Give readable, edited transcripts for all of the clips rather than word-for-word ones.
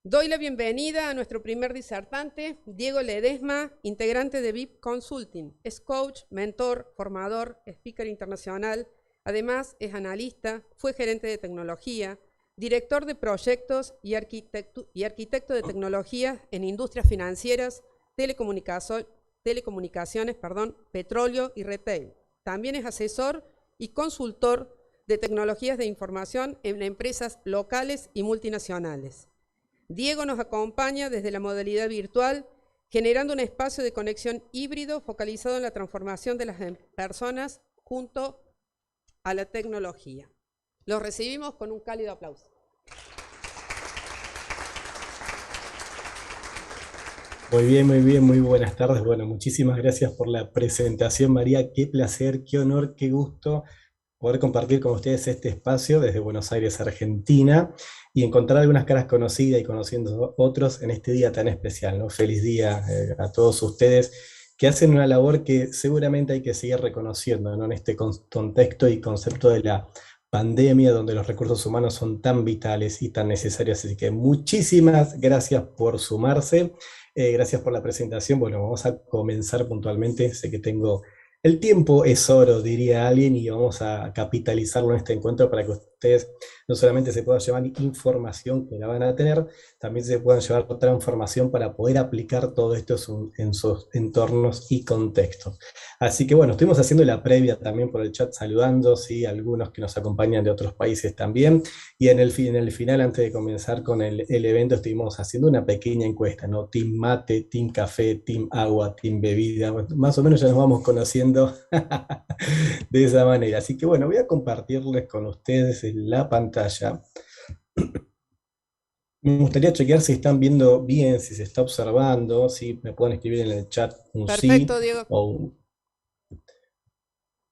Doy la bienvenida a nuestro primer disertante, Diego Ledesma, integrante de VIP Consulting. Es coach, mentor, formador, speaker internacional. Además, es analista, fue gerente de tecnología, director de proyectos y arquitecto de tecnología en industrias financieras, telecomunicaciones, petróleo y retail. También es asesor y consultor de tecnologías de información en empresas locales y multinacionales. Diego nos acompaña desde la modalidad virtual, generando un espacio de conexión híbrido focalizado en la transformación de las personas junto a la tecnología. Los recibimos con un cálido aplauso. Muy bien, muy buenas tardes. Bueno, muchísimas gracias por la presentación, María. Qué placer, qué honor, qué gusto poder compartir con ustedes este espacio desde Buenos Aires, Argentina, y encontrar algunas caras conocidas y conociendo otros en este día tan especial, ¿no? Feliz día a todos ustedes que hacen una labor que seguramente hay que seguir reconociendo, ¿no? En este contexto y concepto de la pandemia, donde los recursos humanos son tan vitales y tan necesarios. Así que muchísimas gracias por sumarse. Gracias por la presentación. Bueno, vamos a comenzar puntualmente. Sé que tengo el tiempo es oro, diría alguien, y vamos a capitalizarlo en este encuentro para que ustedes no solamente se puedan llevar información que la van a tener, también se puedan llevar transformación para poder aplicar todo esto en sus entornos y contextos. Así que bueno, estuvimos haciendo la previa también por el chat saludando, sí, algunos que nos acompañan de otros países también, y en el final, antes de comenzar con el evento, estuvimos haciendo una pequeña encuesta, ¿no? Team mate, team café, team agua, team bebida, bueno, más o menos ya nos vamos conociendo de esa manera. Así que bueno, voy a compartirles con ustedes en la pantalla. Me gustaría chequear si están viendo bien, si se está observando, si me pueden escribir en el chat un sí Perfecto, Diego. o un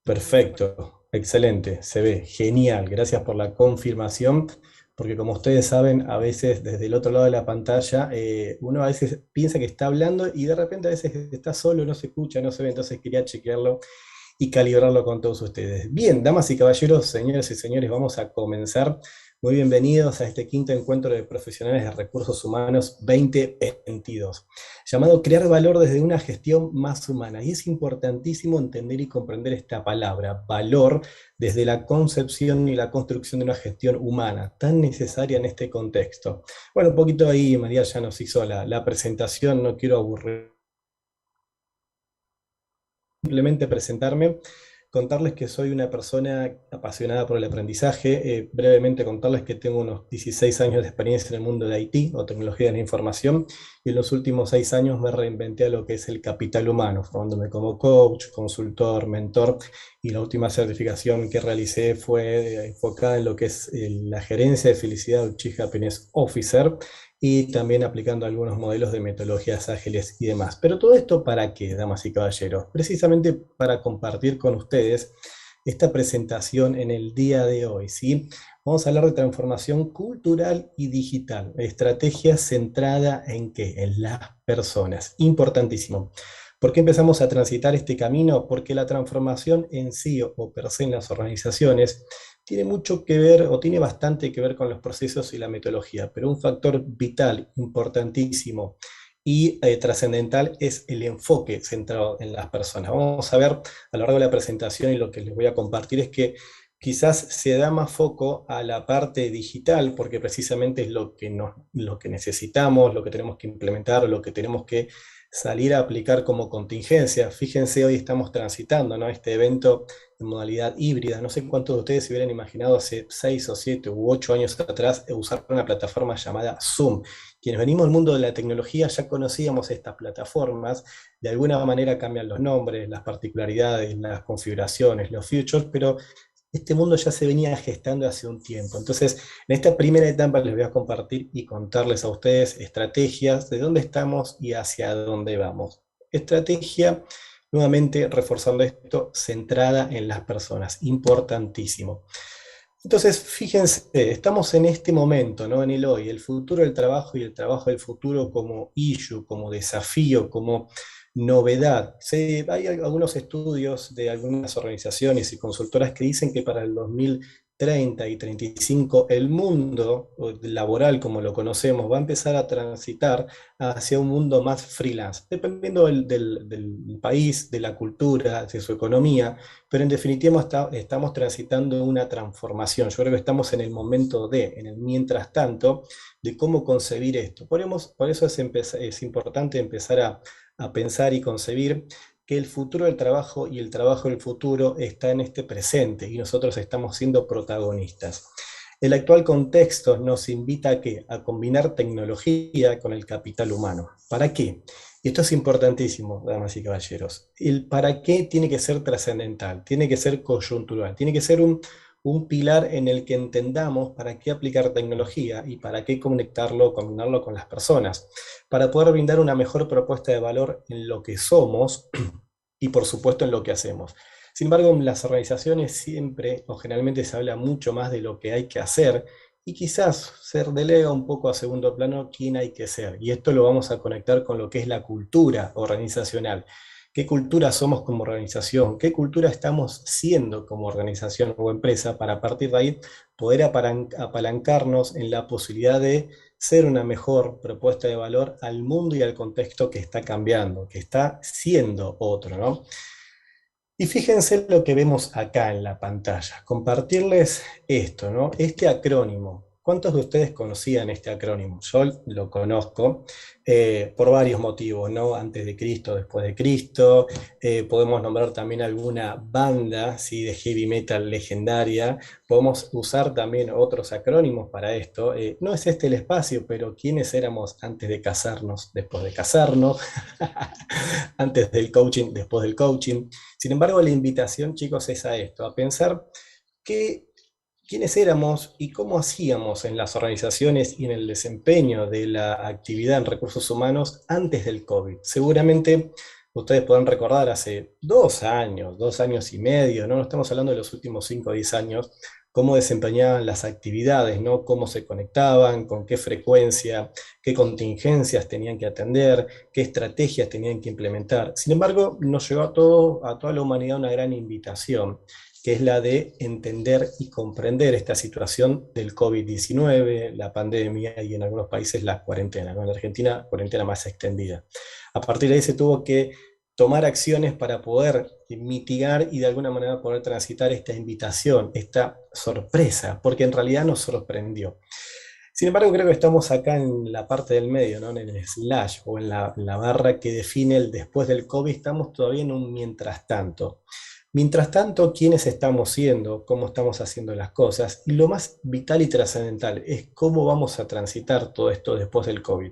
perfecto, excelente, se ve, genial, gracias por la confirmación, porque como ustedes saben, a veces desde el otro lado de la pantalla, uno a veces piensa que está hablando y de repente a veces está solo, no se escucha, no se ve, entonces quería chequearlo y calibrarlo con todos ustedes. Bien, damas y caballeros, señoras y señores, vamos a comenzar. Muy bienvenidos a este quinto encuentro de profesionales de recursos humanos 2022, llamado Crear Valor desde una gestión más humana. Y es importantísimo entender y comprender esta palabra, valor, desde la concepción y la construcción de una gestión humana, tan necesaria en este contexto. Bueno, un poquito ahí María ya nos hizo la presentación, no quiero aburrir, simplemente presentarme, contarles que soy una persona apasionada por el aprendizaje, brevemente contarles que tengo unos 16 años de experiencia en el mundo de IT o tecnología de la información, y en los últimos 6 años me reinventé a lo que es el capital humano, formándome como coach, consultor, mentor, y la última certificación que realicé fue enfocada en lo que es la gerencia de felicidad o Chief Happiness Officer, y también aplicando algunos modelos de metodologías ágiles y demás. Pero todo esto ¿para qué, damas y caballeros? Precisamente para compartir con ustedes esta presentación en el día de hoy, ¿sí? Vamos a hablar de transformación cultural y digital, estrategia centrada en qué, en las personas, importantísimo. ¿Por qué empezamos a transitar este camino? Porque la transformación en sí o per se en las organizaciones tiene mucho que ver o tiene bastante que ver con los procesos y la metodología, pero un factor vital, importantísimo y trascendental es el enfoque centrado en las personas. Vamos a ver a lo largo de la presentación, y lo que les voy a compartir es que quizás se da más foco a la parte digital, porque precisamente es lo que necesitamos, lo que tenemos que implementar, lo que tenemos que salir a aplicar como contingencia. Fíjense, hoy estamos transitando, ¿no?, este evento en modalidad híbrida. No sé cuántos de ustedes se hubieran imaginado hace 6 o 7 u 8 años atrás usar una plataforma llamada Zoom. Quienes venimos del mundo de la tecnología ya conocíamos estas plataformas, de alguna manera cambian los nombres, las particularidades, las configuraciones, los features, pero este mundo ya se venía gestando hace un tiempo. Entonces, en esta primera etapa les voy a compartir y contarles a ustedes estrategias de dónde estamos y hacia dónde vamos. Estrategia, nuevamente reforzando esto, centrada en las personas, importantísimo. Entonces, fíjense, estamos en este momento, ¿no? En el hoy, el futuro del trabajo y el trabajo del futuro como issue, como desafío, como novedad. Hay algunos estudios de algunas organizaciones y consultoras que dicen que para el 30 y 35, el mundo laboral como lo conocemos va a empezar a transitar hacia un mundo más freelance, dependiendo del país, de la cultura, de su economía, pero en definitiva estamos transitando una transformación. Yo creo que estamos en el momento en el mientras tanto, de cómo concebir esto. Por eso es importante empezar a pensar y concebir que el futuro del trabajo y el trabajo del futuro está en este presente y nosotros estamos siendo protagonistas. El actual contexto nos invita a qué? A combinar tecnología con el capital humano. ¿Para qué? Y esto es importantísimo, damas y caballeros. El para qué tiene que ser trascendental, tiene que ser coyuntural, tiene que ser un pilar en el que entendamos para qué aplicar tecnología y para qué conectarlo, combinarlo con las personas, para poder brindar una mejor propuesta de valor en lo que somos y por supuesto en lo que hacemos. Sin embargo, en las organizaciones siempre o generalmente se habla mucho más de lo que hay que hacer y quizás se delega un poco a segundo plano quién hay que ser. Y esto lo vamos a conectar con lo que es la cultura organizacional. ¿Qué cultura somos como organización? ¿Qué cultura estamos siendo como organización o empresa para a partir de ahí poder apalancarnos en la posibilidad de ser una mejor propuesta de valor al mundo y al contexto que está cambiando, que está siendo otro, ¿no? Y fíjense lo que vemos acá en la pantalla. Compartirles esto, ¿no? Este acrónimo. ¿Cuántos de ustedes conocían este acrónimo? Yo lo conozco por varios motivos, ¿no? Antes de Cristo, después de Cristo. Podemos nombrar también alguna banda, ¿sí? De heavy metal legendaria. Podemos usar también otros acrónimos para esto. No es este el espacio, pero ¿quiénes éramos antes de casarnos, después de casarnos? Antes del coaching, después del coaching. Sin embargo, la invitación, chicos, es a esto, a pensar qué, quiénes éramos y cómo hacíamos en las organizaciones y en el desempeño de la actividad en recursos humanos antes del COVID. Seguramente ustedes podrán recordar hace 2 años, 2 años y medio, no estamos hablando de los últimos 5 o 10 años, cómo desempeñaban las actividades, ¿no? Cómo se conectaban, con qué frecuencia, qué contingencias tenían que atender, qué estrategias tenían que implementar. Sin embargo, nos llevó a toda la humanidad una gran invitación, que es la de entender y comprender esta situación del COVID-19, la pandemia y en algunos países la cuarentena, ¿no? En Argentina, cuarentena más extendida. A partir de ahí se tuvo que tomar acciones para poder mitigar y de alguna manera poder transitar esta invitación, esta sorpresa, porque en realidad nos sorprendió. Sin embargo, creo que estamos acá en la parte del medio, ¿no? En el slash o en la barra que define el después del COVID, estamos todavía en un mientras tanto. Mientras tanto, ¿quiénes estamos siendo? ¿Cómo estamos haciendo las cosas? Y lo más vital y trascendental es cómo vamos a transitar todo esto después del COVID.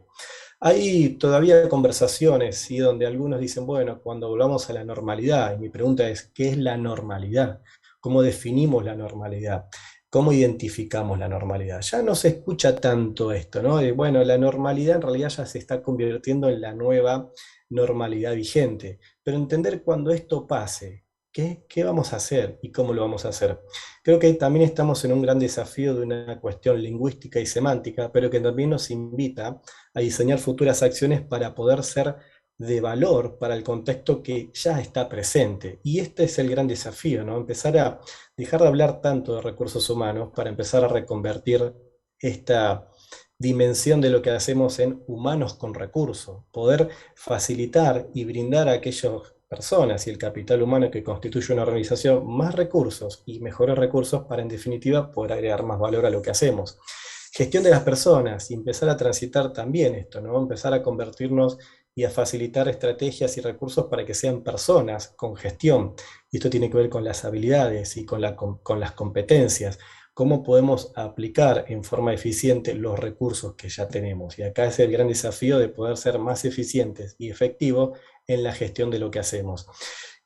Hay todavía conversaciones, ¿sí? Donde algunos dicen, bueno, cuando volvamos a la normalidad, y mi pregunta es, ¿qué es la normalidad? ¿Cómo definimos la normalidad? ¿Cómo identificamos la normalidad? Ya no se escucha tanto esto, ¿no? De, bueno, la normalidad en realidad ya se está convirtiendo en la nueva normalidad vigente, pero entender cuando esto pase, ¿qué vamos a hacer y cómo lo vamos a hacer? Creo que también estamos en un gran desafío de una cuestión lingüística y semántica, pero que también nos invita a diseñar futuras acciones para poder ser de valor para el contexto que ya está presente. Y este es el gran desafío, ¿no? Empezar a dejar de hablar tanto de recursos humanos para empezar a reconvertir esta dimensión de lo que hacemos en humanos con recursos, poder facilitar y brindar a aquellas personas y el capital humano que constituye una organización más recursos y mejores recursos para en definitiva poder agregar más valor a lo que hacemos. Gestión de las personas y empezar a transitar también esto, ¿no? Empezar a convertirnos y a facilitar estrategias y recursos para que sean personas con gestión. Y esto tiene que ver con las habilidades y con las competencias. Cómo podemos aplicar en forma eficiente los recursos que ya tenemos. Y acá es el gran desafío de poder ser más eficientes y efectivos en la gestión de lo que hacemos.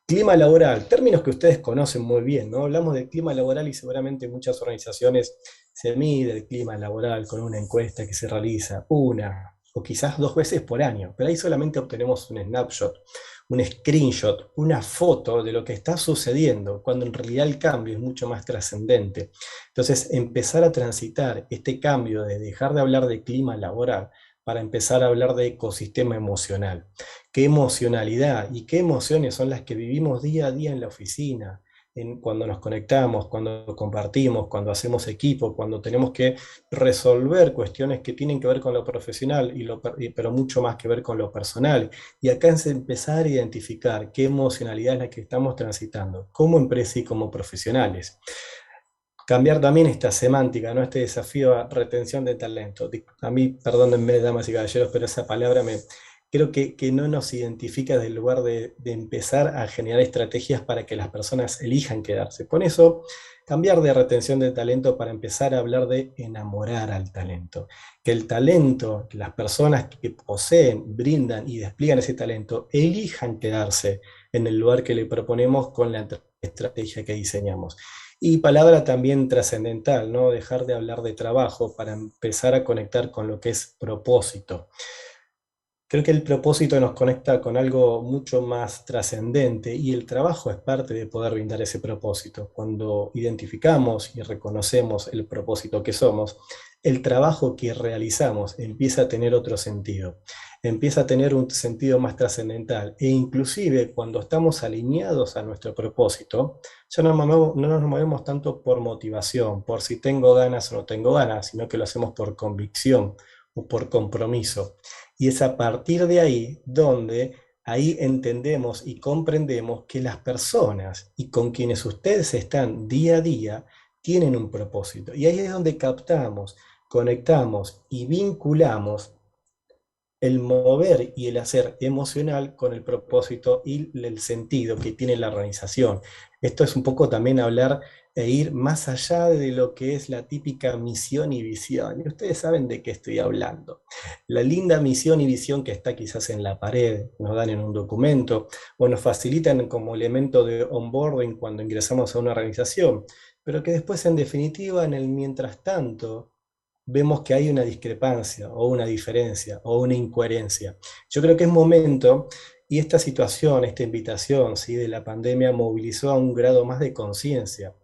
Clima laboral, términos que ustedes conocen muy bien, ¿no? Hablamos de clima laboral y seguramente muchas organizaciones se mide el clima laboral con una encuesta que se realiza una o quizás 2 veces por año, pero ahí solamente obtenemos un snapshot, un screenshot, una foto de lo que está sucediendo, cuando en realidad el cambio es mucho más trascendente. Entonces, empezar a transitar este cambio de dejar de hablar de clima laboral para empezar a hablar de ecosistema emocional. ¿Qué emocionalidad y qué emociones son las que vivimos día a día en la oficina, cuando nos conectamos, cuando compartimos, cuando hacemos equipo, cuando tenemos que resolver cuestiones que tienen que ver con lo profesional, pero mucho más que ver con lo personal. Y acá es empezar a identificar qué emocionalidad es la que estamos transitando, como empresa y como profesionales. Cambiar también esta semántica, ¿no? Este desafío a retención de talento. A mí, perdónenme, damas y caballeros, pero esa palabra creo que no nos identifica del lugar de empezar a generar estrategias para que las personas elijan quedarse. Por eso, cambiar de retención de talento para empezar a hablar de enamorar al talento. Que el talento, que las personas que poseen, brindan y despliegan ese talento, elijan quedarse en el lugar que le proponemos con la estrategia que diseñamos. Y palabra también trascendental, ¿no? Dejar de hablar de trabajo para empezar a conectar con lo que es propósito. Creo que el propósito nos conecta con algo mucho más trascendente y el trabajo es parte de poder brindar ese propósito. Cuando identificamos y reconocemos el propósito que somos, el trabajo que realizamos empieza a tener otro sentido, empieza a tener un sentido más trascendental e inclusive cuando estamos alineados a nuestro propósito, ya no nos movemos tanto por motivación, por si tengo ganas o no tengo ganas, sino que lo hacemos por convicción o por compromiso. Y es a partir de ahí donde ahí entendemos y comprendemos que las personas y con quienes ustedes están día a día tienen un propósito. Y ahí es donde captamos, conectamos y vinculamos el mover y el hacer emocional con el propósito y el sentido que tiene la organización. Esto es un poco también hablar e ir más allá de lo que es la típica misión y visión. Y ustedes saben de qué estoy hablando. La linda misión y visión que está quizás en la pared, nos dan en un documento o nos facilitan como elemento de onboarding cuando ingresamos a una organización, pero que después en definitiva en el mientras tanto vemos que hay una discrepancia o una diferencia o una incoherencia. Yo creo que es momento, y esta situación, esta invitación, ¿sí?, de la pandemia movilizó a un grado más de conciencia,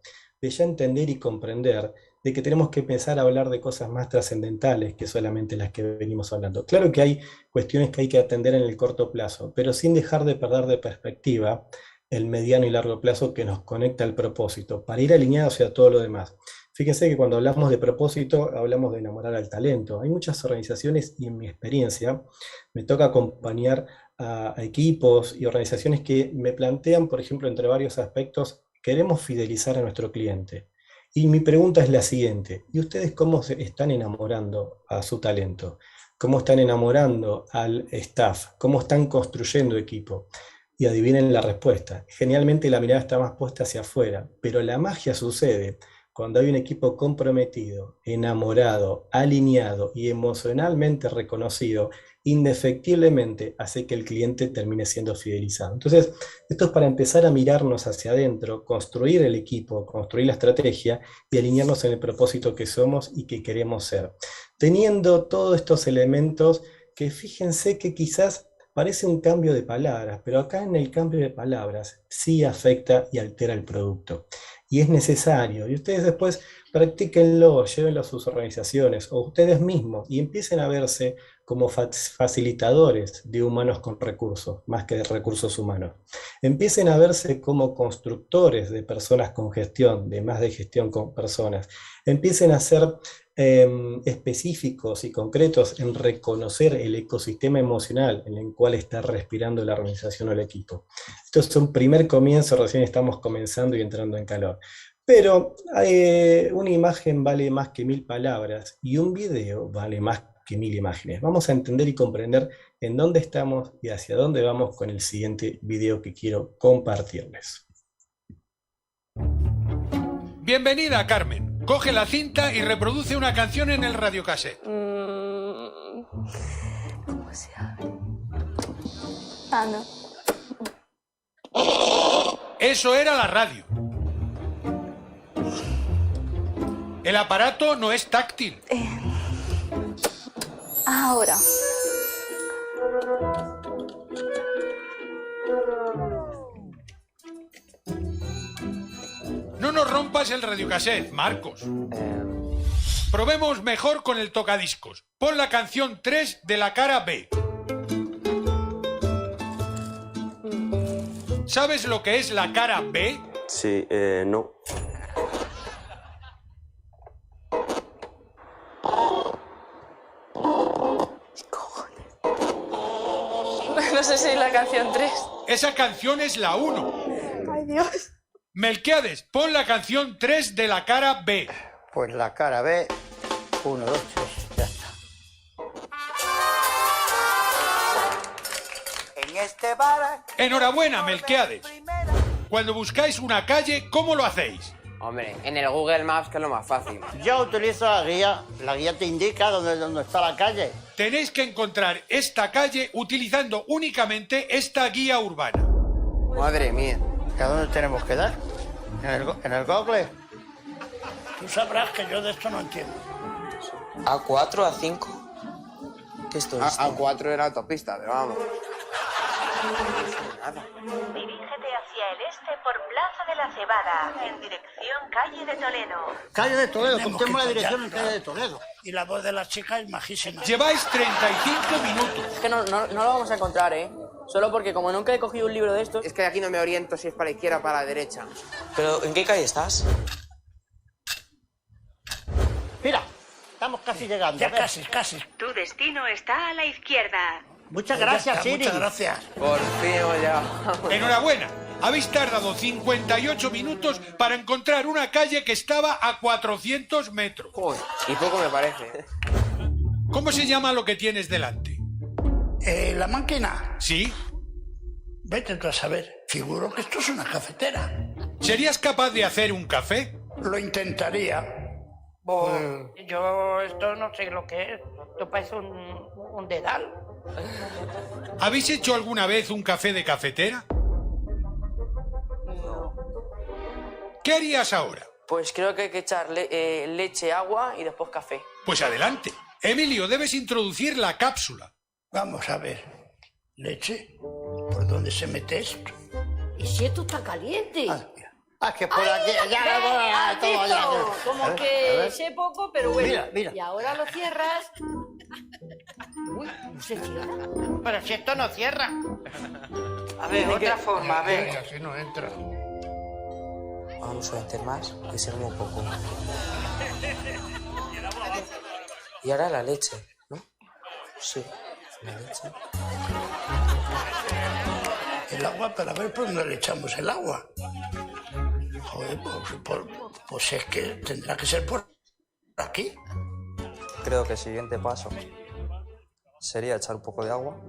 de ya entender y comprender de que tenemos que empezar a hablar de cosas más trascendentales que solamente las que venimos hablando. Claro que hay cuestiones que hay que atender en el corto plazo, pero sin dejar de perder de perspectiva el mediano y largo plazo que nos conecta al propósito, para ir alineados hacia todo lo demás. Fíjense que cuando hablamos de propósito, hablamos de enamorar al talento. Hay muchas organizaciones y en mi experiencia me toca acompañar a equipos y organizaciones que me plantean, por ejemplo, entre varios aspectos, queremos fidelizar a nuestro cliente. Y mi pregunta es la siguiente: ¿y ustedes cómo se están enamorando a su talento? ¿Cómo están enamorando al staff? ¿Cómo están construyendo equipo? Y adivinen la respuesta. Genialmente la mirada está más puesta hacia afuera, pero la magia sucede cuando hay un equipo comprometido, enamorado, alineado y emocionalmente reconocido, indefectiblemente hace que el cliente termine siendo fidelizado. Entonces, esto es para empezar a mirarnos hacia adentro, construir el equipo, construir la estrategia y alinearnos en el propósito que somos y que queremos ser. Teniendo todos estos elementos que fíjense que quizás parece un cambio de palabras, pero acá en el cambio de palabras sí afecta y altera el producto. Y es necesario. Y ustedes después practíquenlo, llévenlo a sus organizaciones o ustedes mismos y empiecen a verse como facilitadores de humanos con recursos, más que de recursos humanos. Empiecen a verse como constructores de personas con gestión, de más de gestión con personas. Empiecen a ser específicos y concretos en reconocer el ecosistema emocional en el cual está respirando la organización o el equipo. Esto es un primer comienzo, recién estamos comenzando y entrando en calor. Pero una imagen vale más que 1000 palabras y un video vale más que 1000 imágenes. Vamos a entender y comprender en dónde estamos y hacia dónde vamos con el siguiente video que quiero compartirles. Bienvenida, Carmen. Coge la cinta y reproduce una canción en el radiocassette. ¿Cómo se abre? Ah, no. Eso era la radio. El aparato no es táctil. Ahora. No nos rompas el radiocassette, Marcos. Probemos mejor con el tocadiscos. Pon la canción 3 de la cara B. ¿Sabes lo que es la cara B? Sí, no. No sé si es la canción 3. Esa canción es la 1. Ay, Dios. Melquiades, pon la canción 3 de la cara B. Pues la cara B, 1, 2, 3, ya está. En este bar... Enhorabuena, Melquiades. Cuando buscáis una calle, ¿cómo lo hacéis? Hombre, en el Google Maps, que es lo más fácil. Yo utilizo la guía. La guía te indica dónde está la calle. Tenéis que encontrar esta calle utilizando únicamente esta guía urbana. Madre mía. ¿A dónde tenemos que dar? ¿En el Google? Tú sabrás que yo de esto no entiendo. ¿A4, A5? ¿Qué es esto? A4 era autopista, pero vamos. Nada. Dirígete hacia el este por Plaza de la Cebada, en dirección Calle de Toledo. Calle de Toledo, Tenemos contemos la que dirección en pillarla. Calle de Toledo. Y la voz de la chica es majísima. Lleváis 35 minutos. Es que no lo vamos a encontrar, ¿eh? Solo porque como nunca he cogido un libro de estos... Es que aquí no me oriento si es para la izquierda o para la derecha. ¿Pero en qué calle estás? Mira, estamos casi llegando. Ya a ver. casi. Tu destino está a la izquierda. Muchas Ya gracias, está, Siri. muchas gracias. Por fin hemos llegado. Enhorabuena. Habéis tardado 58 minutos para encontrar una calle que estaba a 400 metros. Joder, y poco me parece. ¿Cómo se llama lo que tienes delante? La máquina. ¿Sí? Vete tú a saber. Figuro que esto es una cafetera. ¿Serías capaz de hacer un café? Lo intentaría. Yo esto no sé lo que es. Esto parece un dedal. ¿Habéis hecho alguna vez un café de cafetera? ¿Qué harías ahora? Pues creo que hay que echar leche, agua y después café. Pues adelante. Emilio, debes introducir la cápsula. Vamos a ver. Leche. ¿Por dónde se mete esto? ¿Y si esto está caliente? Que por aquí, ya, todo ya. Como A que ver. sé poco, pero bueno. Mira. Y ahora lo cierras. Uy, no se cierra. Pero si esto no cierra. A ver, otra forma, a ver. Así no entra. Vamos a meter más, que se un poco. Y ahora la leche, ¿no? Sí, la leche. El agua para ver por dónde le echamos el agua. Joder, pues es que tendrá que ser por aquí. Creo que el siguiente paso sería echar un poco de agua.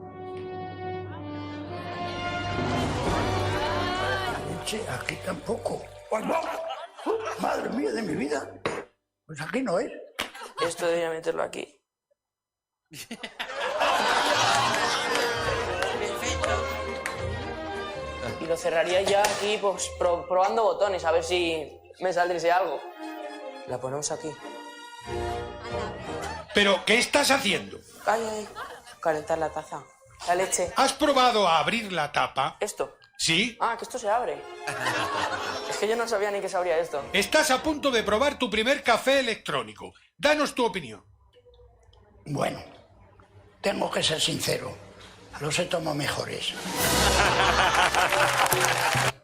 Leche, aquí tampoco. ¡Ay, no! Madre mía de mi vida. Pues aquí no es. Esto debería meterlo aquí. Y lo cerraría ya aquí, pues probando botones, a ver si me saldría algo. La ponemos aquí. ¿Pero qué estás haciendo? Ay, calentar la taza. La leche. ¿Has probado a abrir la tapa? ¿Esto? ¿Sí? Ah, que esto se abre. Es que yo no sabía ni que se abría esto. Estás a punto de probar tu primer café electrónico. Danos tu opinión. Bueno, tengo que ser sincero. Los he tomado mejores.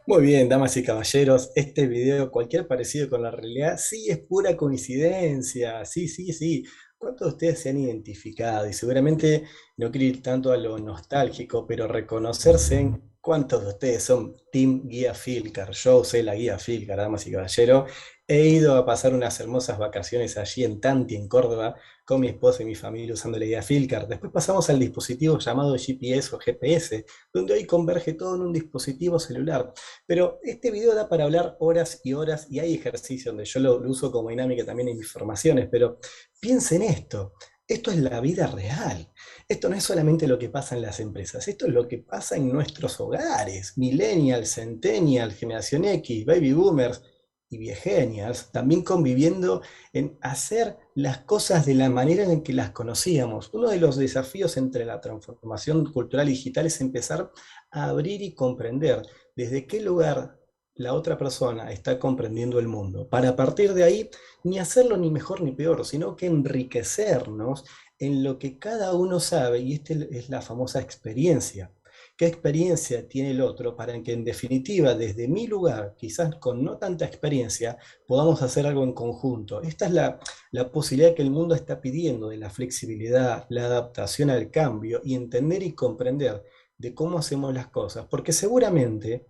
Muy bien, damas y caballeros, este video, cualquier parecido con la realidad, sí es pura coincidencia, sí. ¿Cuántos de ustedes se han identificado? Y seguramente no quiero ir tanto a lo nostálgico, pero reconocerse en cuántos de ustedes son Team Guía Filcar. Yo usé la Guía Filcar, damas y caballeros. He ido a pasar unas hermosas vacaciones allí en Tanti, en Córdoba, con mi esposa y mi familia usando la Guía Filcar. Después pasamos al dispositivo llamado GPS o GPS, donde hoy converge todo en un dispositivo celular. Pero este video da para hablar horas y horas, y hay ejercicio donde yo lo uso como dinámica también en mis formaciones, pero piensen esto. Esto es la vida real. Esto no es solamente lo que pasa en las empresas, esto es lo que pasa en nuestros hogares. Millennials, Centennials, Generación X, Baby Boomers y Viegenials, también conviviendo en hacer las cosas de la manera en que las conocíamos. Uno de los desafíos entre la transformación cultural y digital es empezar a abrir y comprender desde qué lugar la otra persona está comprendiendo el mundo, para a partir de ahí ni hacerlo ni mejor ni peor, sino que enriquecernos en lo que cada uno sabe, y esta es la famosa experiencia. qué experiencia tiene el otro, para que en definitiva, desde mi lugar, quizás con no tanta experiencia, podamos hacer algo en conjunto. Esta es la posibilidad que el mundo está pidiendo, de la flexibilidad, la adaptación al cambio y entender y comprender de cómo hacemos las cosas, porque seguramente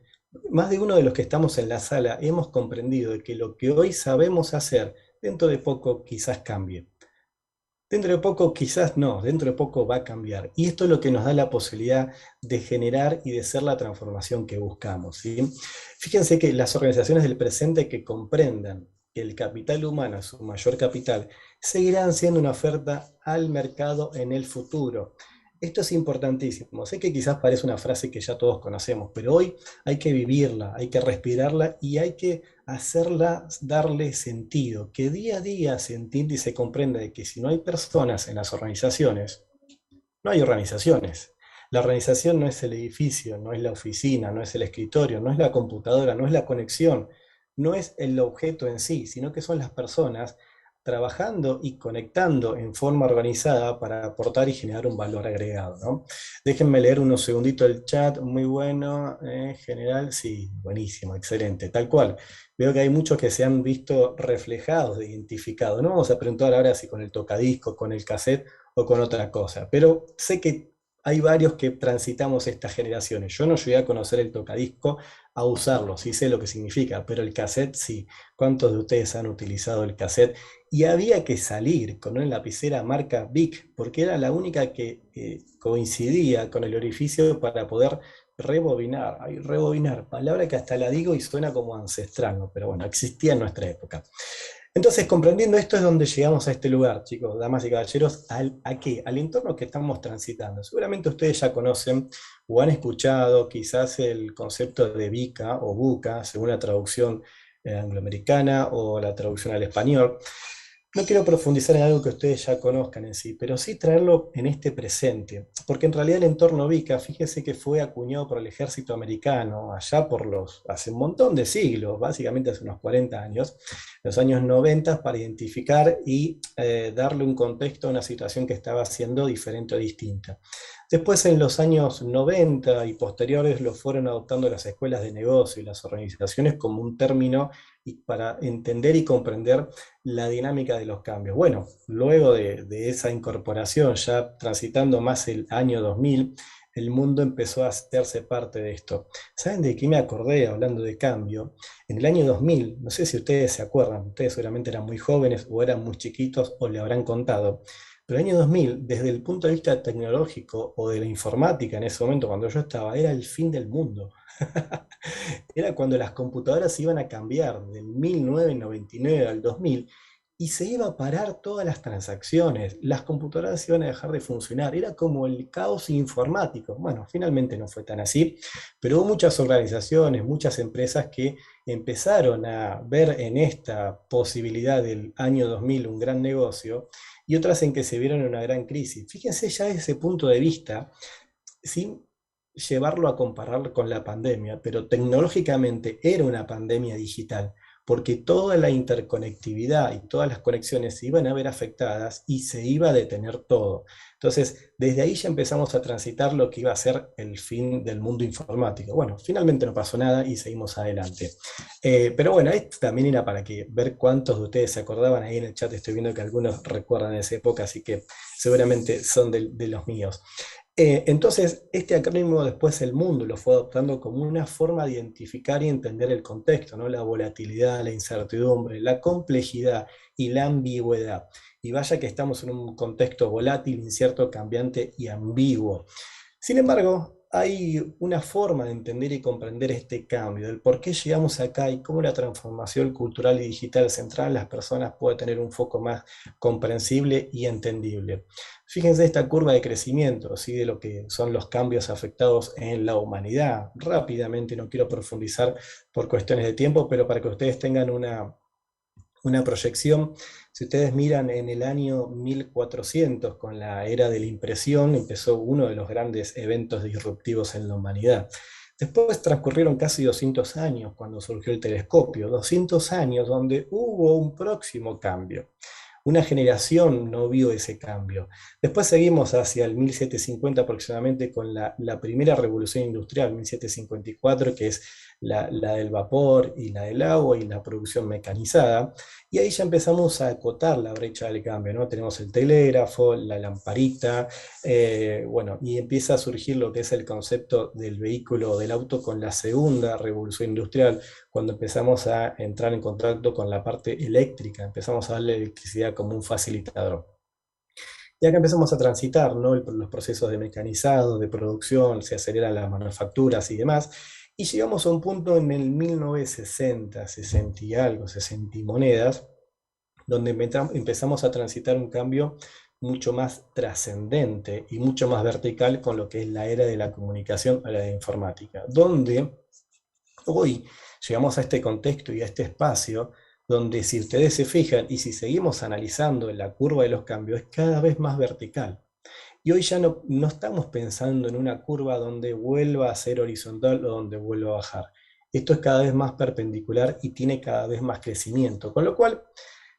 más de uno de los que estamos en la sala hemos comprendido de que lo que hoy sabemos hacer, dentro de poco quizás cambie. Dentro de poco quizás no, dentro de poco va a cambiar. Y esto es lo que nos da la posibilidad de generar y de ser la transformación que buscamos, ¿sí? Fíjense que las organizaciones del presente que comprendan que el capital humano es su mayor capital, seguirán siendo una oferta al mercado en el futuro. Esto es importantísimo. Sé que quizás parece una frase que ya todos conocemos, pero hoy hay que vivirla, hay que respirarla y hay que hacerla darle sentido. Que día a día se entienda y se comprenda de que si no hay personas en las organizaciones, no hay organizaciones. La organización no es el edificio, no es la oficina, no es el escritorio, no es la computadora, no es la conexión, no es el objeto en sí, sino que son las personas trabajando y conectando en forma organizada para aportar y generar un valor agregado, ¿no? Déjenme leer unos segunditos el chat, muy bueno, general, sí, buenísimo, excelente, tal cual. Veo que hay muchos que se han visto reflejados, identificados. No vamos a preguntar ahora si con el tocadisco, con el cassette o con otra cosa, pero sé que hay varios que transitamos estas generaciones. Yo no llegué a conocer el tocadisco, a usarlo, sí sé lo que significa, pero el cassette sí. ¿Cuántos de ustedes han utilizado el cassette? Y había que salir con una lapicera marca Bic, porque era la única que coincidía con el orificio para poder rebobinar. Ay, rebobinar, palabra que hasta la digo y suena como ancestral, ¿no? Pero bueno, existía en nuestra época. Entonces, comprendiendo esto es donde llegamos a este lugar, chicos, damas y caballeros, ¿a qué? Al entorno que estamos transitando. Seguramente ustedes ya conocen o han escuchado quizás el concepto de VICA o BUCA, según la traducción angloamericana o la traducción al español. No quiero profundizar en algo que ustedes ya conozcan en sí, pero sí traerlo en este presente, porque en realidad el entorno VICA, fíjese que fue acuñado por el ejército americano allá hace un montón de siglos, básicamente hace unos 40 años, los años 90, para identificar y darle un contexto a una situación que estaba siendo diferente o distinta. Después, en los años 90 y posteriores, lo fueron adoptando las escuelas de negocio y las organizaciones como un término para entender y comprender la dinámica de los cambios. Bueno, luego de esa incorporación, ya transitando más el año 2000, el mundo empezó a hacerse parte de esto. ¿Saben de qué me acordé hablando de cambio? En el año 2000, no sé si ustedes se acuerdan, ustedes seguramente eran muy jóvenes o eran muy chiquitos o le habrán contado, pero el año 2000, desde el punto de vista tecnológico o de la informática en ese momento, cuando yo estaba, era el fin del mundo. Era cuando las computadoras iban a cambiar del 1999 al 2000 y se iba a parar todas las transacciones, las computadoras iban a dejar de funcionar, era como el caos informático. Bueno, finalmente no fue tan así, pero hubo muchas organizaciones, muchas empresas que empezaron a ver en esta posibilidad del año 2000 un gran negocio, y otras en que se vieron en una gran crisis. Fíjense ya desde ese punto de vista, sin llevarlo a comparar con la pandemia, pero tecnológicamente era una pandemia digital, porque toda la interconectividad y todas las conexiones se iban a ver afectadas y se iba a detener todo. Entonces, desde ahí ya empezamos a transitar lo que iba a ser el fin del mundo informático. Bueno, finalmente no pasó nada y seguimos adelante. Pero bueno, esto también era para ver cuántos de ustedes se acordaban. Ahí en el chat estoy viendo que algunos recuerdan esa época, así que seguramente son de los míos. Entonces, este acrónimo después el mundo lo fue adoptando como una forma de identificar y entender el contexto, ¿no? La volatilidad, la incertidumbre, la complejidad y la ambigüedad. Y vaya que estamos en un contexto volátil, incierto, cambiante y ambiguo. Sin embargo, hay una forma de entender y comprender este cambio, del por qué llegamos acá y cómo la transformación cultural y digital central en las personas puede tener un foco más comprensible y entendible. Fíjense esta curva de crecimiento, ¿sí? De lo que son los cambios afectados en la humanidad. Rápidamente, no quiero profundizar por cuestiones de tiempo, pero para que ustedes tengan una proyección. Si ustedes miran en el año 1400, con la era de la impresión, empezó uno de los grandes eventos disruptivos en la humanidad. Después transcurrieron casi 200 años cuando surgió el telescopio, 200 años donde hubo un próximo cambio. Una generación no vio ese cambio. Después seguimos hacia el 1750 aproximadamente con la primera revolución industrial, 1754, que es la del vapor y la del agua y la producción mecanizada. Y ahí ya empezamos a acotar la brecha del cambio, ¿no? Tenemos el telégrafo, la lamparita, bueno, y empieza a surgir lo que es el concepto del vehículo o del auto con la segunda revolución industrial, cuando empezamos a entrar en contacto con la parte eléctrica, empezamos a darle electricidad como un facilitador. Y acá empezamos a transitar, ¿no? Los procesos de mecanizado, de producción, se aceleran las manufacturas y demás, y llegamos a un punto en el 1960, 60 y algo, 60 y monedas, donde empezamos a transitar un cambio mucho más trascendente y mucho más vertical con lo que es la era de la comunicación a la de informática, donde hoy llegamos a este contexto y a este espacio donde, si ustedes se fijan y si seguimos analizando la curva de los cambios, es cada vez más vertical. Y hoy ya no estamos pensando en una curva donde vuelva a ser horizontal o donde vuelva a bajar. Esto es cada vez más perpendicular y tiene cada vez más crecimiento, con lo cual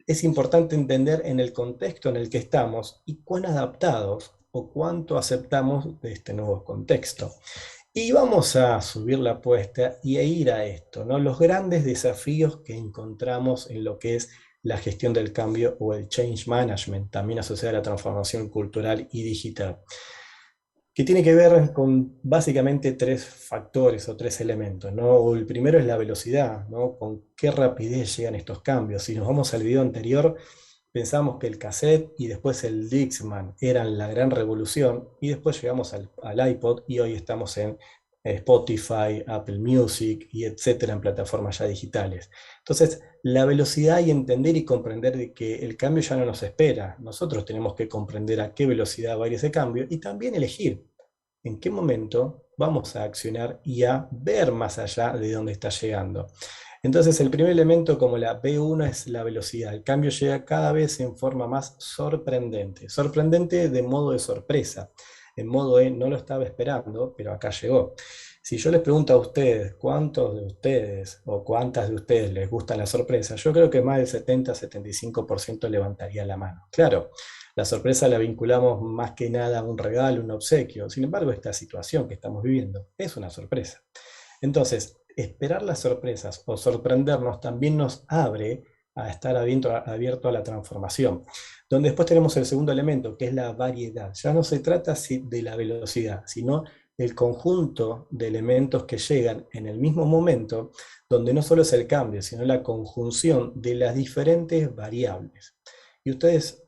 es importante entender en el contexto en el que estamos y cuán adaptados o cuánto aceptamos de este nuevo contexto. Y vamos a subir la apuesta y a ir a esto, ¿no? Los grandes desafíos que encontramos en lo que es la gestión del cambio o el change management, también asociada a la transformación cultural y digital, que tiene que ver con básicamente tres factores o tres elementos, ¿no? El primero es la velocidad, ¿no? Con qué rapidez llegan estos cambios. Si nos vamos al video anterior, pensamos que el cassette y después el Discman eran la gran revolución, y después llegamos al iPod y hoy estamos en Spotify, Apple Music y etcétera, en plataformas ya digitales. Entonces, la velocidad y entender y comprender de que el cambio ya no nos espera. Nosotros tenemos que comprender a qué velocidad va a ir ese cambio y también elegir en qué momento vamos a accionar y a ver más allá de dónde está llegando. Entonces, el primer elemento, como la B1, es la velocidad. El cambio llega cada vez en forma más sorprendente. Sorprendente de modo de sorpresa. En modo de no lo estaba esperando, pero acá llegó. Si yo les pregunto a ustedes, ¿cuántos de ustedes o cuántas de ustedes les gustan las sorpresas? Yo creo que más del 70-75% levantaría la mano. Claro, la sorpresa la vinculamos más que nada a un regalo, un obsequio. Sin embargo, esta situación que estamos viviendo es una sorpresa. Entonces, esperar las sorpresas o sorprendernos también nos abre a estar abierto a la transformación. Donde después tenemos el segundo elemento, que es la variedad. Ya no se trata de la velocidad, sino el conjunto de elementos que llegan en el mismo momento, donde no solo es el cambio, sino la conjunción de las diferentes variables. Y ustedes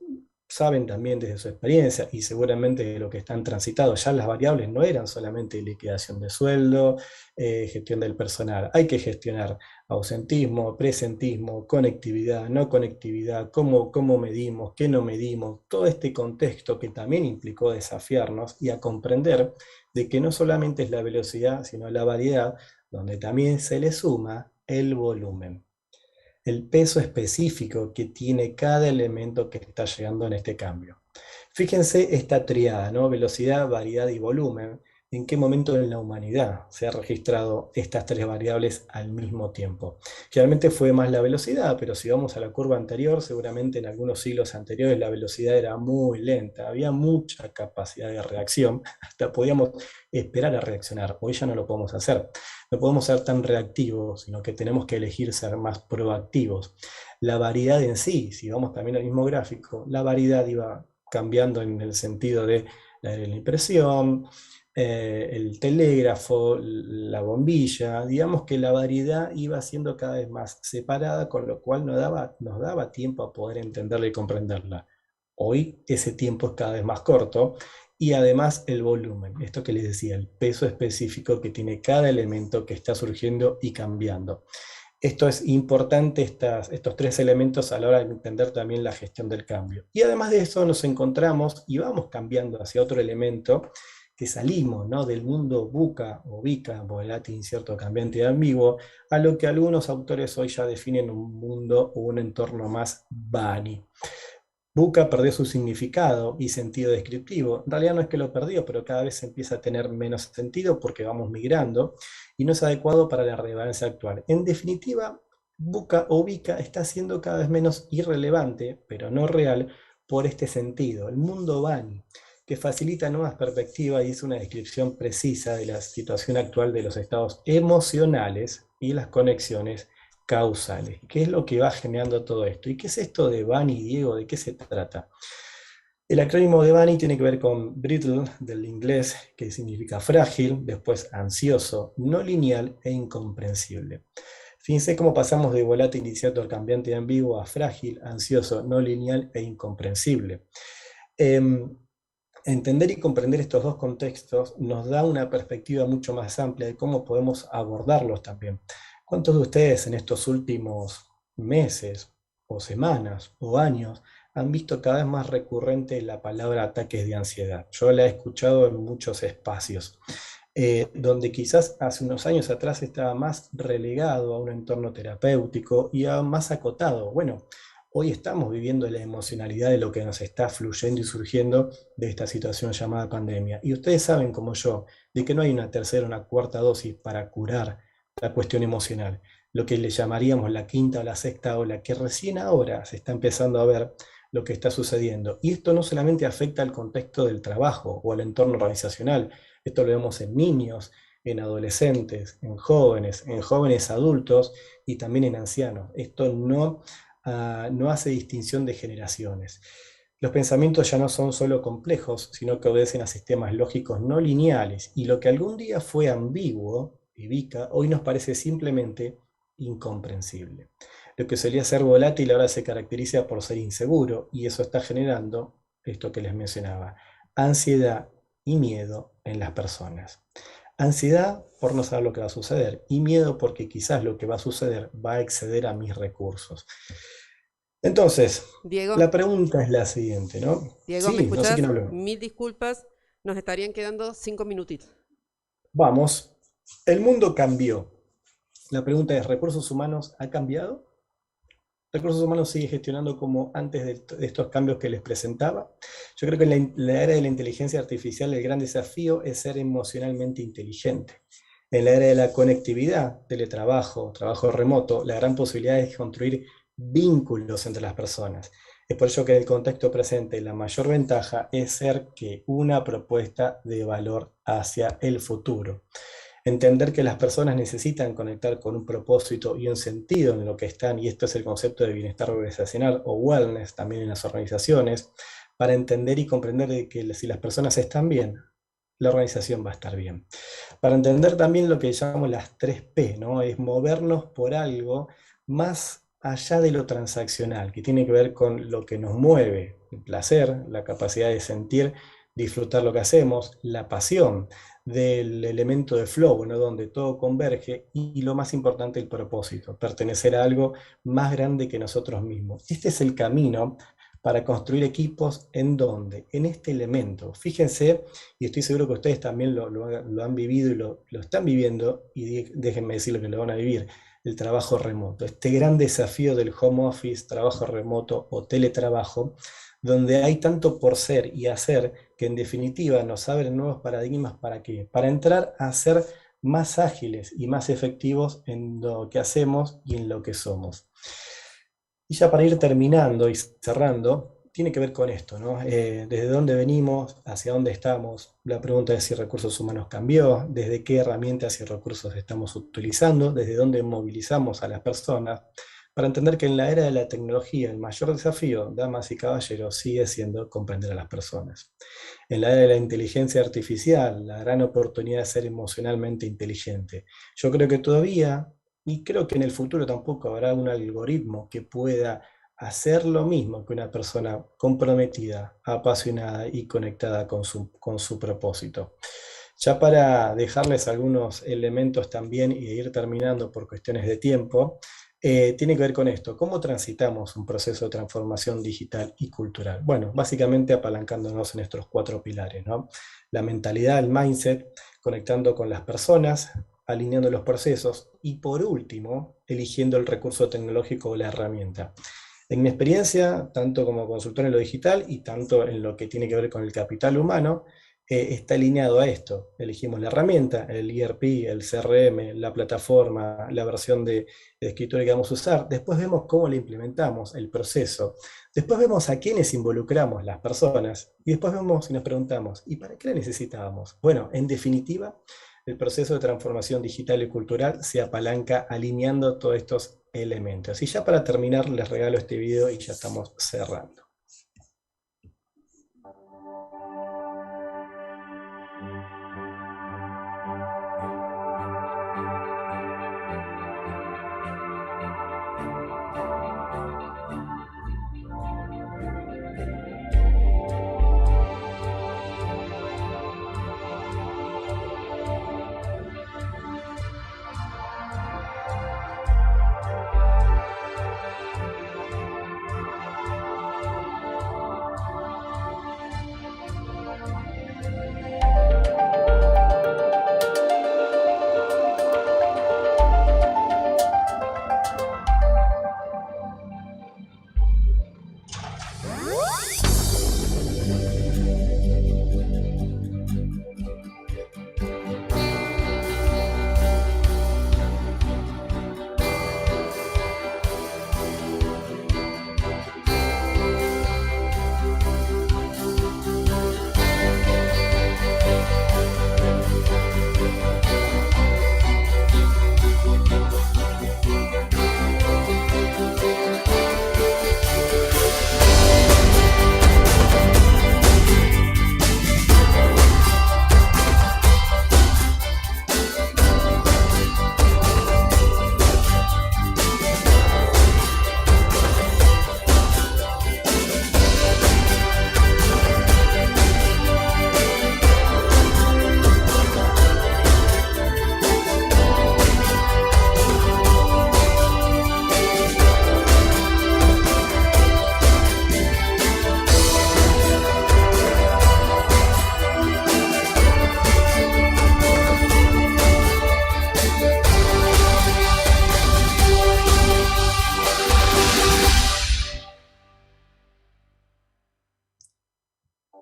saben también desde su experiencia y seguramente de lo que están transitados, ya las variables no eran solamente liquidación de sueldo, gestión del personal. Hay que gestionar ausentismo, presentismo, conectividad, no conectividad, cómo medimos, qué no medimos, todo este contexto que también implicó desafiarnos y a comprender de que no solamente es la velocidad, sino la variedad, donde también se le suma el volumen, el peso específico que tiene cada elemento que está llegando en este cambio. Fíjense esta triada, ¿no? Velocidad, variedad y volumen. ¿En qué momento en la humanidad se han registrado estas tres variables al mismo tiempo? Generalmente fue más la velocidad, pero si vamos a la curva anterior, seguramente en algunos siglos anteriores la velocidad era muy lenta, había mucha capacidad de reacción, hasta podíamos esperar a reaccionar. Hoy ya no lo podemos hacer. No podemos ser tan reactivos, sino que tenemos que elegir ser más proactivos. La variedad en sí, si vamos también al mismo gráfico, la variedad iba cambiando en el sentido de la impresión, el telégrafo, la bombilla. Digamos que la variedad iba siendo cada vez más separada, con lo cual nos daba tiempo a poder entenderla y comprenderla. Hoy ese tiempo es cada vez más corto. Y además el volumen, esto que les decía, el peso específico que tiene cada elemento que está surgiendo y cambiando. Esto es importante, estos tres elementos a la hora de entender también la gestión del cambio. Y además de eso nos encontramos y vamos cambiando hacia otro elemento, que salimos, ¿no?, del mundo buca o bica, volátil, incierto, cambiante y ambiguo, a lo que algunos autores hoy ya definen un mundo o un entorno más Bani. Buca perdió su significado y sentido descriptivo. En realidad no es que lo perdió, pero cada vez empieza a tener menos sentido porque vamos migrando y no es adecuado para la relevancia actual. En definitiva, Buca o Vica está siendo cada vez menos irrelevante, pero no real, por este sentido. El mundo Bani, que facilita nuevas perspectivas y es una descripción precisa de la situación actual de los estados emocionales y las conexiones causales. ¿Qué es lo que va generando todo esto? ¿Y qué es esto de Bani, Diego? ¿De qué se trata? El acrónimo de Bani tiene que ver con brittle, del inglés, que significa frágil, después ansioso, no lineal e incomprensible. Fíjense cómo pasamos de volátil, incierto, cambiante y ambiguo a frágil, ansioso, no lineal e incomprensible. Entender y comprender estos dos contextos nos da una perspectiva mucho más amplia de cómo podemos abordarlos también. ¿Cuántos de ustedes en estos últimos meses, o semanas, o años, han visto cada vez más recurrente la palabra ataques de ansiedad? Yo la he escuchado en muchos espacios, donde quizás hace unos años atrás estaba más relegado a un entorno terapéutico y más acotado. Bueno, hoy estamos viviendo la emocionalidad de lo que nos está fluyendo y surgiendo de esta situación llamada pandemia. Y ustedes saben, como yo, de que no hay una tercera o una cuarta dosis para curar la cuestión emocional. Lo que le llamaríamos la quinta o la sexta ola, que recién ahora se está empezando a ver lo que está sucediendo. Y esto no solamente afecta al contexto del trabajo o al entorno organizacional, esto lo vemos en niños, en adolescentes, en jóvenes adultos y también en ancianos. Esto no hace distinción de generaciones. Los pensamientos ya no son solo complejos, sino que obedecen a sistemas lógicos no lineales, y lo que algún día fue ambiguo, Vica, hoy nos parece simplemente incomprensible. Lo que solía ser volátil ahora se caracteriza por ser inseguro, y eso está generando esto que les mencionaba, ansiedad y miedo en las personas. Ansiedad por no saber lo que va a suceder, y miedo porque quizás lo que va a suceder va a exceder a mis recursos. Entonces, Diego, la pregunta es la siguiente, ¿no? Diego, Sí, ¿me escuchás? no sé quién habló. Mil disculpas, nos estarían quedando 5 minutitos. Vamos, el mundo cambió. La pregunta es, ¿recursos humanos ha cambiado? Recursos humanos sigue gestionando como antes de estos cambios que les presentaba. Yo creo que en la era de la inteligencia artificial el gran desafío es ser emocionalmente inteligente. En la era de la conectividad, teletrabajo, trabajo remoto, la gran posibilidad es construir vínculos entre las personas. Es por ello que en el contexto presente la mayor ventaja es ser que una propuesta de valor hacia el futuro. Entender que las personas necesitan conectar con un propósito y un sentido en lo que están, y esto es el concepto de bienestar organizacional o wellness también en las organizaciones, para entender y comprender de que si las personas están bien, la organización va a estar bien. Para entender también lo que llamamos las 3P, ¿no? Es movernos por algo más allá de lo transaccional, que tiene que ver con lo que nos mueve, el placer, la capacidad de sentir, disfrutar lo que hacemos, la pasión del elemento de flow, ¿no? Donde todo converge, y lo más importante, el propósito, pertenecer a algo más grande que nosotros mismos. Este es el camino para construir equipos en donde, en este elemento, fíjense, y estoy seguro que ustedes también lo han vivido y lo están viviendo, y déjenme decirlo que lo van a vivir, el trabajo remoto, este gran desafío del home office, trabajo remoto o teletrabajo, donde hay tanto por ser y hacer que en definitiva nos abren nuevos paradigmas. ¿Para qué? Para entrar a ser más ágiles y más efectivos en lo que hacemos y en lo que somos. Y ya para ir terminando y cerrando, tiene que ver con esto, ¿no? Desde dónde venimos, hacia dónde estamos. La pregunta es si recursos humanos cambió, desde qué herramientas y recursos estamos utilizando, desde dónde movilizamos a las personas, para entender que en la era de la tecnología el mayor desafío, damas y caballeros, sigue siendo comprender a las personas. En la era de la inteligencia artificial, la gran oportunidad de ser emocionalmente inteligente. Yo creo que todavía, y creo que en el futuro tampoco habrá un algoritmo que pueda hacer lo mismo que una persona comprometida, apasionada y conectada con su propósito. Ya para dejarles algunos elementos también y ir terminando por cuestiones de tiempo, tiene que ver con esto, ¿cómo transitamos un proceso de transformación digital y cultural? Bueno, básicamente apalancándonos en estos 4 pilares, ¿no? La mentalidad, el mindset, conectando con las personas, alineando los procesos y por último, eligiendo el recurso tecnológico o la herramienta. En mi experiencia, tanto como consultor en lo digital y tanto en lo que tiene que ver con el capital humano, está alineado a esto. Elegimos la herramienta, el ERP, el CRM, la plataforma, la versión de escritorio que vamos a usar. Después vemos cómo la implementamos, el proceso. Después vemos a quiénes involucramos, las personas. Y después vemos y nos preguntamos, ¿y para qué la necesitábamos? Bueno, en definitiva, el proceso de transformación digital y cultural se apalanca alineando todos estos elementos. Y ya para terminar, les regalo este video y ya estamos cerrando.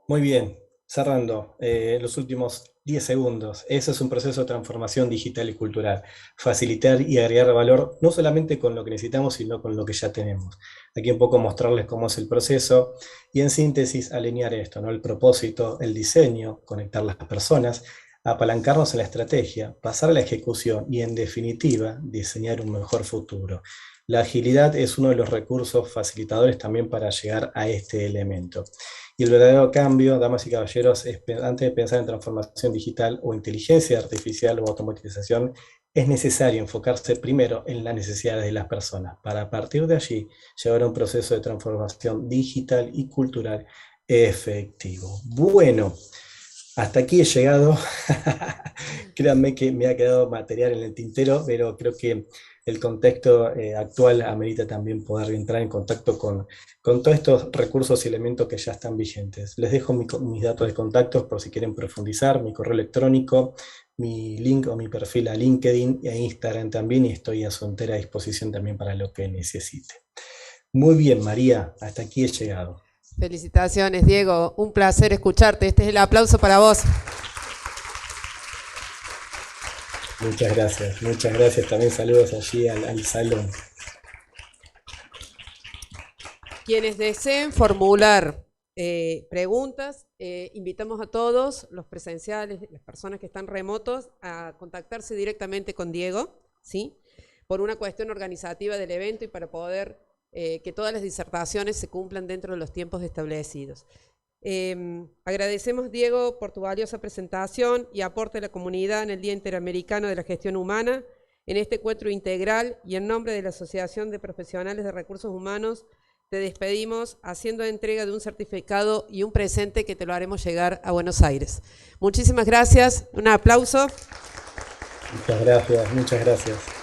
Muy bien, cerrando los últimos 10 segundos. Ese es un proceso de transformación digital y cultural. Facilitar y agregar valor no solamente con lo que necesitamos, sino con lo que ya tenemos. Aquí un poco mostrarles cómo es el proceso y en síntesis alinear esto, ¿no? El propósito, el diseño, conectar las personas, apalancarnos en la estrategia, pasar a la ejecución y en definitiva diseñar un mejor futuro. La agilidad es uno de los recursos facilitadores también para llegar a este elemento. Y el verdadero cambio, damas y caballeros, es, antes de pensar en transformación digital o inteligencia artificial o automatización, es necesario enfocarse primero en las necesidades de las personas, para a partir de allí llevar a un proceso de transformación digital y cultural efectivo. Bueno, hasta aquí he llegado. Créanme que me ha quedado material en el tintero, pero creo que el contexto actual amerita también poder entrar en contacto con todos estos recursos y elementos que ya están vigentes. Les dejo mis datos de contactos por si quieren profundizar, mi correo electrónico, mi link o mi perfil a LinkedIn e Instagram también, y estoy a su entera disposición también para lo que necesite. Muy bien, María, hasta aquí he llegado. Felicitaciones, Diego, un placer escucharte. Este es el aplauso para vos. Muchas gracias. También saludos allí al salón. Quienes deseen formular preguntas, invitamos a todos, los presenciales, las personas que están remotos, a contactarse directamente con Diego, ¿sí? Por una cuestión organizativa del evento y para poder que todas las disertaciones se cumplan dentro de los tiempos establecidos. Agradecemos, Diego, por tu valiosa presentación y aporte a la comunidad en el Día Interamericano de la Gestión Humana, en este encuentro integral, y en nombre de la Asociación de Profesionales de Recursos Humanos, te despedimos haciendo entrega de un certificado y un presente que te lo haremos llegar a Buenos Aires. Muchísimas gracias, un aplauso. Muchas gracias.